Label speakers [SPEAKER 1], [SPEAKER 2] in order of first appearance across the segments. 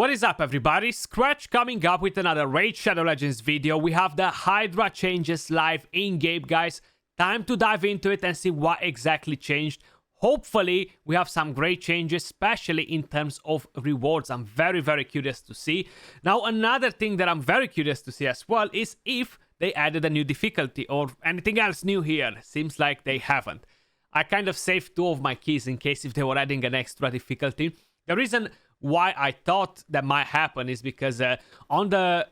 [SPEAKER 1] What is up, everybody? Skratch coming up with another Raid Shadow Legends video. We have the Hydra changes live in-game, guys. Time to dive into it and see what exactly changed. Hopefully, we have some great changes, especially in terms of rewards. I'm very curious to see. Now, another thing that I'm very curious to see as well is if they added a new difficulty or anything else new here. Seems like they haven't. I kind of saved 2 of my keys in case if they were adding an extra difficulty. The reason why I thought that might happen is because on the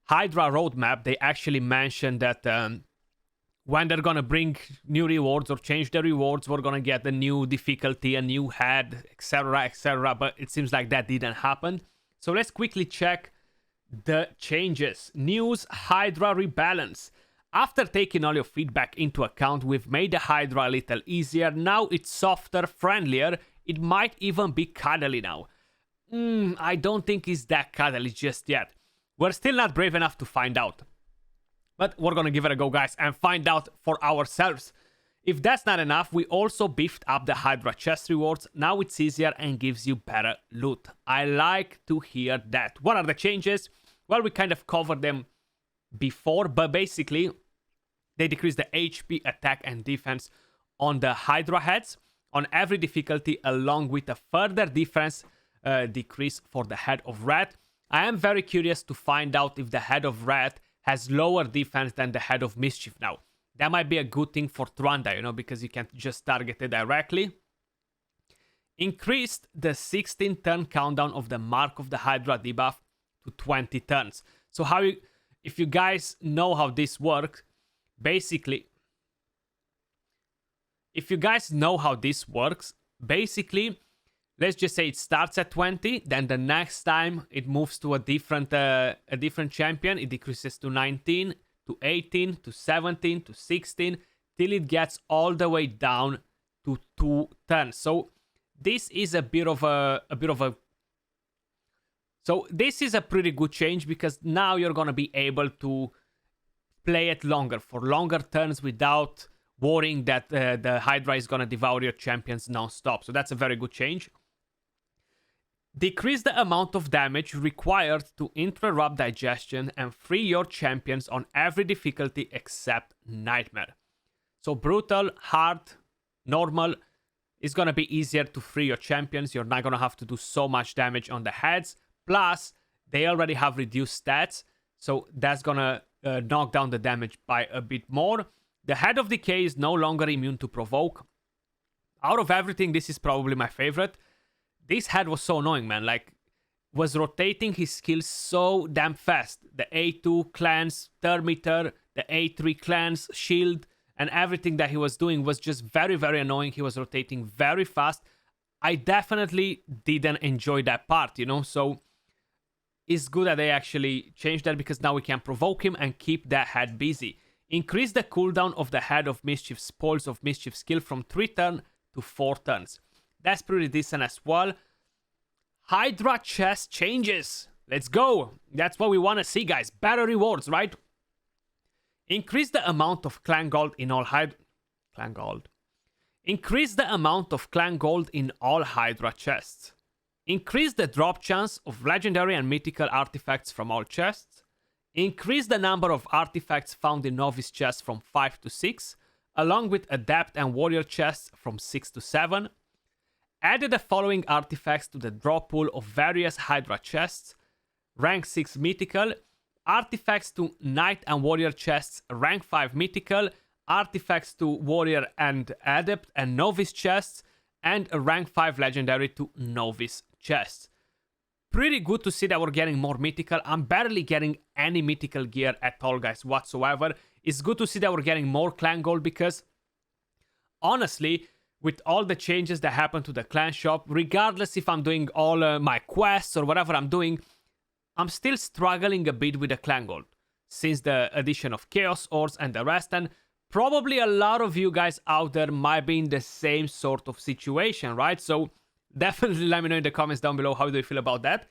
[SPEAKER 1] Hydra roadmap, they actually mentioned that when they're gonna bring new rewards or change the rewards, we're gonna get a new difficulty, a new head, etc. But it seems like that didn't happen. So let's quickly check the changes. News: Hydra rebalance. After taking all your feedback into account, we've made the Hydra a little easier. Now it's softer, friendlier. It might even be cuddly now. I don't think it's that cuddly just yet. We're still not brave enough to find out. But we're gonna give it a go, guys, and find out for ourselves. If that's not enough, we also beefed up the Hydra chest rewards. Now it's easier and gives you better loot. I like to hear that. What are the changes? Well, we kind of covered them before, but basically, they decrease the HP, attack, and defense on the Hydra heads on every difficulty, along with a further defense decrease for the Head of Rat. I am very curious to find out if the Head of Rat has lower defense than the Head of Mischief now. That might be a good thing for Tranda, you know, because you can't just target it directly. Increased the 16 turn countdown of the Mark of the Hydra debuff to 20 turns. So if you guys know how this works, basically, let's just say it starts at 20, then the next time it moves to a different champion, it decreases to 19, to 18, to 17, to 16, till it gets all the way down to 2 turns. So this is a pretty good change, because now you're gonna be able to play it longer, for longer turns, without worrying that the Hydra is gonna devour your champions non-stop. So that's a very good change. Decrease the amount of damage required to interrupt digestion and free your champions on every difficulty except Nightmare. So brutal, hard, normal is gonna be easier to free your champions. You're not gonna have to do so much damage on the heads. Plus, they already have reduced stats, so that's gonna knock down the damage by a bit more. The Head of Decay is no longer immune to provoke. Out of everything, this is probably my favorite. This head was so annoying, man. Like, was rotating his skills so damn fast. The A2 cleanse, Thermiter, the A3 cleanse, shield, and everything that he was doing was just very annoying. He was rotating very fast. I definitely didn't enjoy that part, you know? So it's good that they actually changed that, because now we can provoke him and keep that head busy. Increase the cooldown of the Head of Mischief Spoils of Mischief skill from 3 turns to 4 turns. That's pretty decent as well. Hydra chest changes. Let's go. That's what we want to see, guys. Better rewards, right? Increase the amount of clan gold in all Increase the amount of clan gold in all Hydra chests. Increase the drop chance of legendary and mythical artifacts from all chests. Increase the number of artifacts found in novice chests from 5 to 6, along with adept and warrior chests from 6 to 7. Added the following artifacts to the draw pool of various Hydra chests: rank 6 mythical, artifacts to knight and warrior chests, rank 5 mythical, artifacts to warrior and adept and novice chests, and a rank 5 legendary to novice chests. Pretty good to see that we're getting more mythical. I'm barely getting any mythical gear at all, guys, whatsoever. It's good to see that we're getting more clan gold, because honestly, with all the changes that happen to the clan shop, regardless if I'm doing all my quests or whatever I'm doing, I'm still struggling a bit with the clan gold since the addition of chaos ores and the rest. And probably a lot of you guys out there might be in the same sort of situation, right? So definitely let me know in the comments down below, how do you feel about that?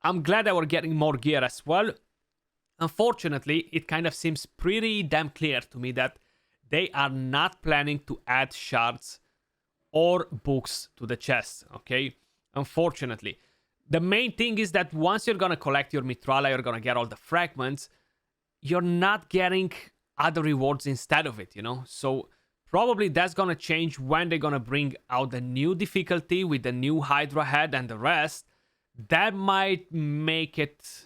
[SPEAKER 1] I'm glad that we're getting more gear as well. Unfortunately, it kind of seems pretty damn clear to me that they are not planning to add shards or books to the chest, okay? Unfortunately. The main thing is that once you're gonna collect your Mithrala, you're gonna get all the fragments, you're not getting other rewards instead of it, you know? So probably that's gonna change when they're gonna bring out the new difficulty with the new Hydra head and the rest. That might make it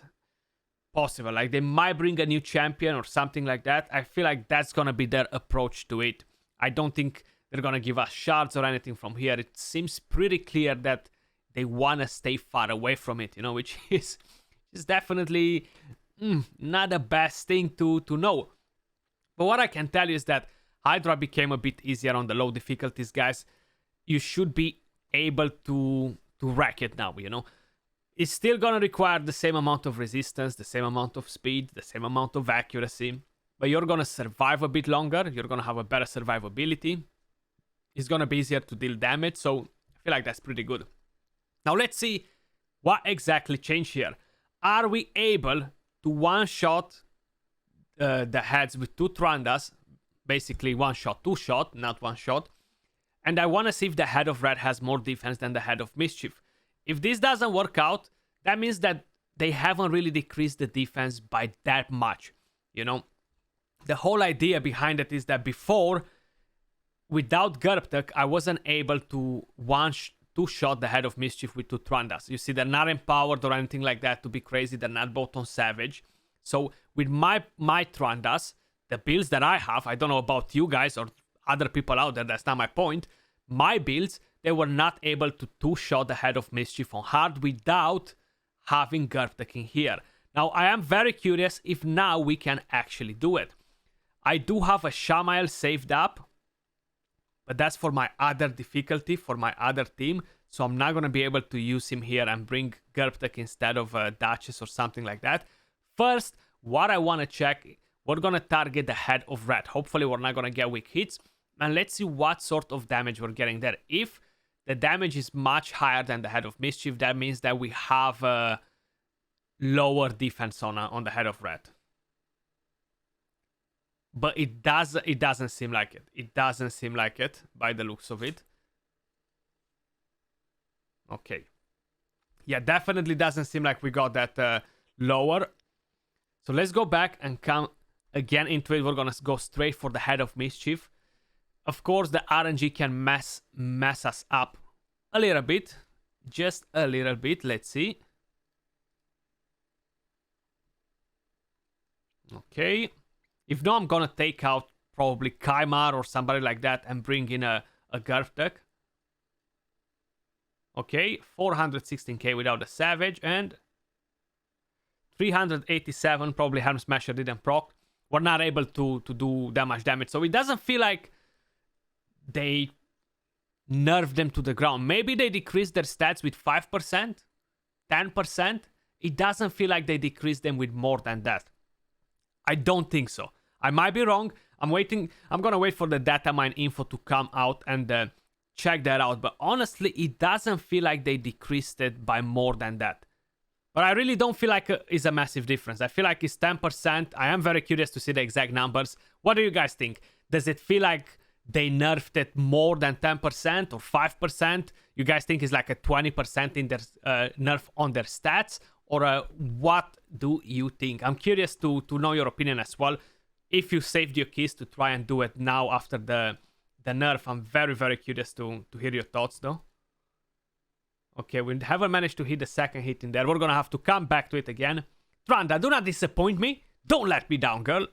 [SPEAKER 1] possible. Like they might bring a new champion or something like that. I feel like that's gonna be their approach to it. I don't think they're gonna give us shards or anything from here. It seems pretty clear that they wanna stay far away from it, you know, which is definitely not the best thing to know. But what I can tell you is that Hydra became a bit easier on the low difficulties, guys. You should be able to wreck it now, you know. It's still gonna require the same amount of resistance, the same amount of speed, the same amount of accuracy, but you're gonna survive a bit longer. You're gonna have a better survivability. It's gonna be easier to deal damage, so I feel like that's pretty good. Now let's see what exactly changed here. Are we able to one-shot the heads with 2 Trandas? Basically one-shot, 2-shot, not one-shot. And I want to see if the head of red has more defense than the head of mischief. If this doesn't work out, that means that they haven't really decreased the defense by that much. You know, the whole idea behind it is that before, without Gurptuk, I wasn't able to two-shot the head of mischief with 2 Trandas. You see, they're not empowered or anything like that to be crazy. They're not both on savage. So with my Trandas, the builds that I have, I don't know about you guys or other people out there, that's not my point. My builds, they were not able to two-shot the head of mischief on hard without having Gurptuk in here. Now, I am very curious if now we can actually do it. I do have a Shamael saved up, but that's for my other difficulty, for my other team. So I'm not going to be able to use him here and bring Gurptuk instead of Duchess or something like that. First, what I want to check, we're going to target the head of red. Hopefully, we're not going to get weak hits. And let's see what sort of damage we're getting there. If the damage is much higher than the head of mischief, that means that we have a lower defense on the head of red. But it doesn't seem like it. It doesn't seem like it by the looks of it. Okay. Yeah, definitely doesn't seem like we got that lower. So let's go back and come again into it. We're going to go straight for the head of mischief. Of course, the RNG can mess us up a little bit. Just a little bit. Let's see. Okay. If not, I'm going to take out probably Kaimar or somebody like that and bring in a Gurptuk. Okay. 416k without the Savage and 387. Probably Helm Smasher didn't proc. We're not able to do that much damage. So it doesn't feel like they nerfed them to the ground. Maybe they decreased their stats with 5%, 10%. It doesn't feel like they decreased them with more than that. I don't think so. I might be wrong. I'm gonna wait for the data mine info to come out and check that out. But honestly, it doesn't feel like they decreased it by more than that. But I really don't feel like it's a massive difference. I feel like it's 10%. I am very curious to see the exact numbers. What do you guys think? Does it feel like they nerfed it more than 10% or 5%? You guys think it's like a 20% in their nerf on their stats? Or what do you think? I'm curious to know your opinion as well. If you saved your keys to try and do it now after the nerf, I'm very, very curious to hear your thoughts though. Okay, we haven't managed to hit the second hit in there. We're gonna have to come back to it again. Tranda, do not disappoint me. Don't let me down, girl.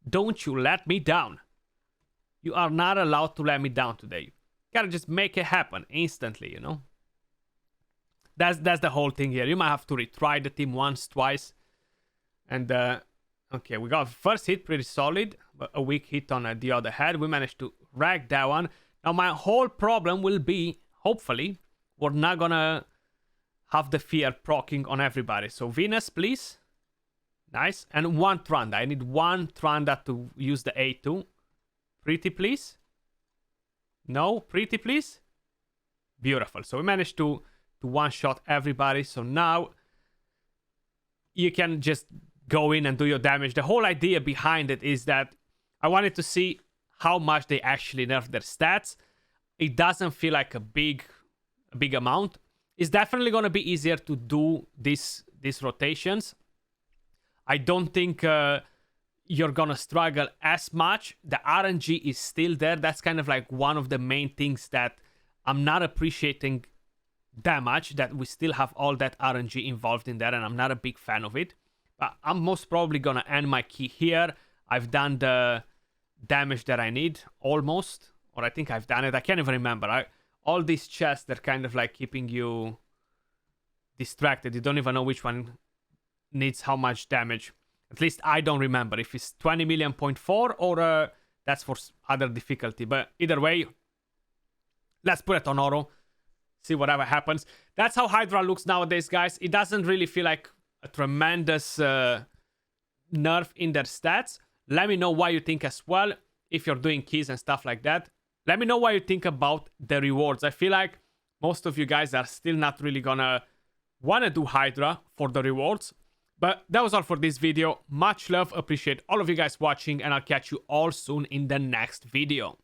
[SPEAKER 1] Don't you let me down. You are not allowed to let me down today. You gotta just make it happen instantly, you know? That's the whole thing here. You might have to retry the team once, twice. And, okay, we got first hit pretty solid. But a weak hit on the other head. We managed to rack that one. Now, my whole problem will be, hopefully, we're not gonna have the fear proccing on everybody. So, Venus, please. Nice. And one Tranda. I need one Tranda to use the A2. Pretty, please. No, pretty, please. Beautiful. So, we managed to one-shot everybody. So now you can just go in and do your damage. The whole idea behind it is that I wanted to see how much they actually nerf their stats. It doesn't feel like a big amount. it's definitely gonna be easier to do these rotations. I don't think you're gonna struggle as much. The RNG is still there. That's kind of like one of the main things that I'm not appreciating that much, that we still have all that RNG involved in there, and I'm not a big fan of it. But I'm most probably gonna end my key here. I've done the damage that I need, almost. Or I think I've done it. I can't even remember. All these chests, they're kind of like keeping you distracted. You don't even know which one needs how much damage. At least I don't remember if it's 20 million.4 or that's for other difficulty. But either way, let's put it on auto. See whatever happens. That's how Hydra looks nowadays, guys. It doesn't really feel like a tremendous nerf in their stats. Let me know what you think as well, if you're doing keys and stuff like that. Let me know what you think about the rewards. I feel like most of you guys are still not really gonna wanna do Hydra for the rewards. But that was all for this video. Much love, appreciate all of you guys watching, and I'll catch you all soon in the next video.